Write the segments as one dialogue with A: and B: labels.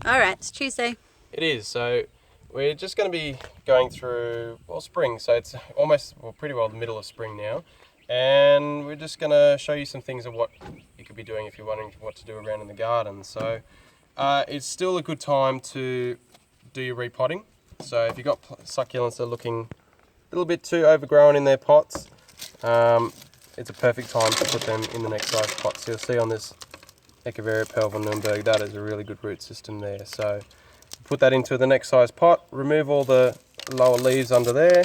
A: All right, it's Tuesday.
B: It is. So we're just going to be going through, well, spring. So it's almost, well, pretty well the middle of spring now. And we're just going to show you some things of what you could be doing if you're wondering what to do around in the garden. So it's still a good time to do your repotting. So if you've got succulents that are looking a little bit too overgrown in their pots, it's a perfect time to put them in the next size pot. So you'll see on this Echeveria Pelvornumberg, that is a really good root system there. So put that into the next size pot, remove all the lower leaves under there.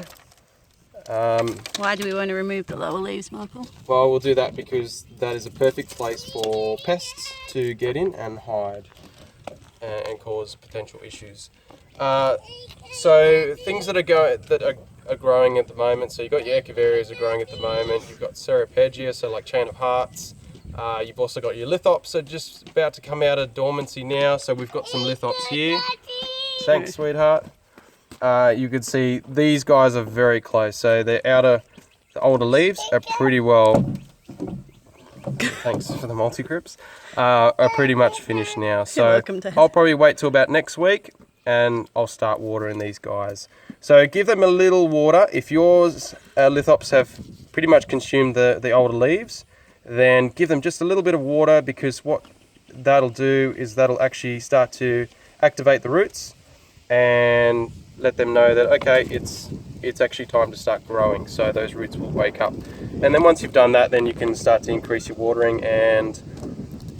A: Why do we want to remove the lower leaves, Michael?
B: Well, we'll do that because that is a perfect place for pests to get in and hide and cause potential issues. So things that are growing at the moment. So you've got your Echeverias are growing at the moment. You've got Ceropegia, so like Chain of Hearts. You've also got your lithops are just about to come out of dormancy now. So we've got some lithops here. Thanks, sweetheart. You can see these guys are very close. So the older leaves are pretty well. Thanks for the multi-grips. Are pretty much finished now. So
A: You're welcome, Dad.
B: I'll probably wait till about next week and I'll start watering these guys. So give them a little water. If yours lithops have pretty much consumed the older leaves, then give them just a little bit of water, because what that'll do is that'll actually start to activate the roots and let them know that, okay, it's actually time to start growing. So those roots will wake up. And then once you've done that, then you can start to increase your watering, and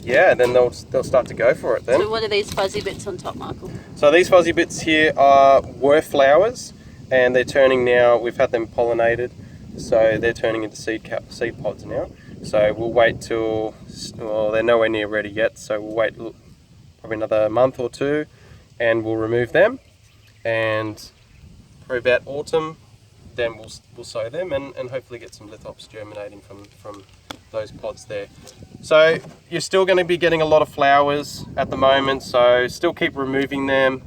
B: yeah, then they'll start to go for it then.
A: So what are these fuzzy bits on top, Michael?
B: So these fuzzy bits here were flowers, and they're turning now. We've had them pollinated, so they're turning into seed pods now. So we'll wait till, well, they're nowhere near ready yet, so we'll wait probably another month or two and we'll remove them, and probably about autumn then we'll sow them and hopefully get some lithops germinating from those pods there. So you're still going to be getting a lot of flowers at the moment, so still keep removing them.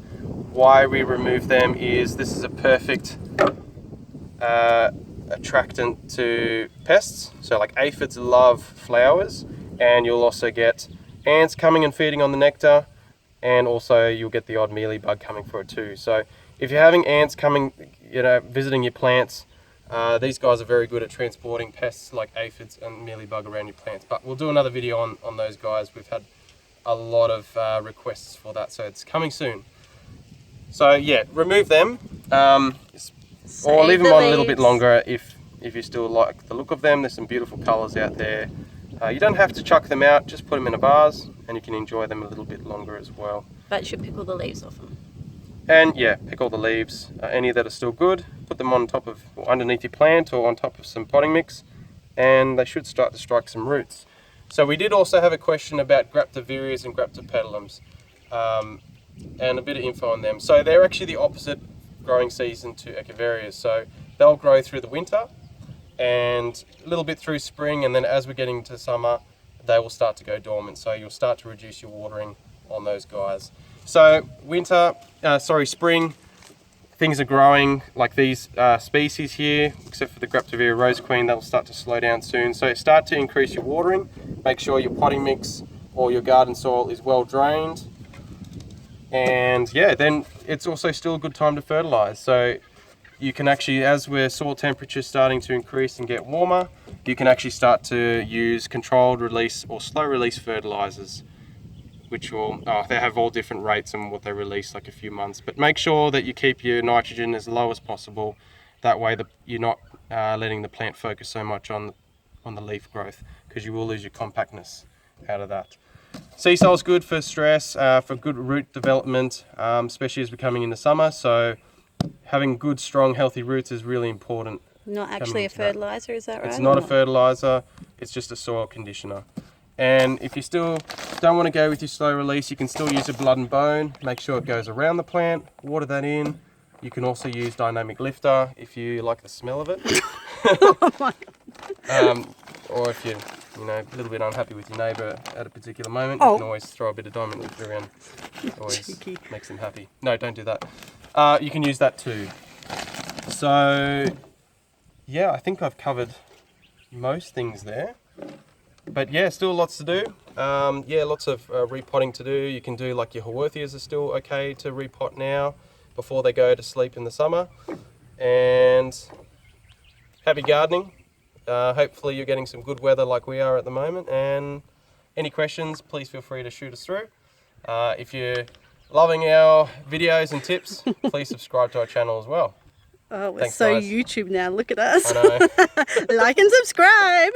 B: Why we remove them is this is a perfect attractant to pests. So like aphids love flowers, and you'll also get ants coming and feeding on the nectar, and also you'll get the odd mealybug coming for it too. So if you're having ants coming, visiting your plants, these guys are very good at transporting pests like aphids and mealybug around your plants. But we'll do another video on those guys. We've had a lot of requests for that, so it's coming soon. So yeah, remove them. Or leave them on a little bit longer if you still like the look of them. There's some beautiful colours out there. You don't have to chuck them out, just put them in a vase and you can enjoy them a little bit longer as well.
A: But you should pick all the leaves off them.
B: And yeah, pick all the leaves, any that are still good, put them on top of, or underneath your plant or on top of some potting mix, and they should start to strike some roots. So we did also have a question about Graptovirias and Graptopetalums, and a bit of info on them. So they're actually the opposite growing season to Echeverias. So they'll grow through the winter and a little bit through spring, and then as we're getting to summer, they will start to go dormant. So you'll start to reduce your watering on those guys. So spring, things are growing like these species here, except for the Graptoviria Rose Queen, that'll start to slow down soon. So start to increase your watering. Make sure your potting mix or your garden soil is well drained. And yeah, then it's also still a good time to fertilise. So you can actually, as we're soil temperature starting to increase and get warmer, you can actually start to use controlled release or slow release fertilisers, which will, they have all different rates and what they release, like a few months. But make sure that you keep your nitrogen as low as possible. That way you're not letting the plant focus so much on the leaf growth, because you will lose your compactness out of that. Sea salt is good for stress, for good root development, especially as we're coming into summer. So having good, strong, healthy roots is really important.
A: Not actually a fertiliser, is that right?
B: It's not a fertiliser, it's just a soil conditioner. And if you still don't want to go with your slow release, you can still use a blood and bone. Make sure it goes around the plant, water that in. You can also use dynamic lifter if you like the smell of it.
A: Oh my God.
B: Or if you're a little bit unhappy with your neighbour at a particular moment, you can always throw a bit of dynamic lifter around. Always
A: Cheeky.
B: makes them happy. No, don't do that. You can use that too. So yeah, I think I've covered most things there. But yeah, still lots to do. Yeah, lots of repotting to do. You can do like your Haworthias are still okay to repot now before they go to sleep in the summer. And happy gardening. Hopefully you're getting some good weather like we are at the moment. And any questions, please feel free to shoot us through. If you're loving our videos and tips, please subscribe to our channel as well.
A: Oh, we're
B: Thanks,
A: so
B: guys.
A: YouTube now. Look at us.
B: I know.
A: Like and subscribe.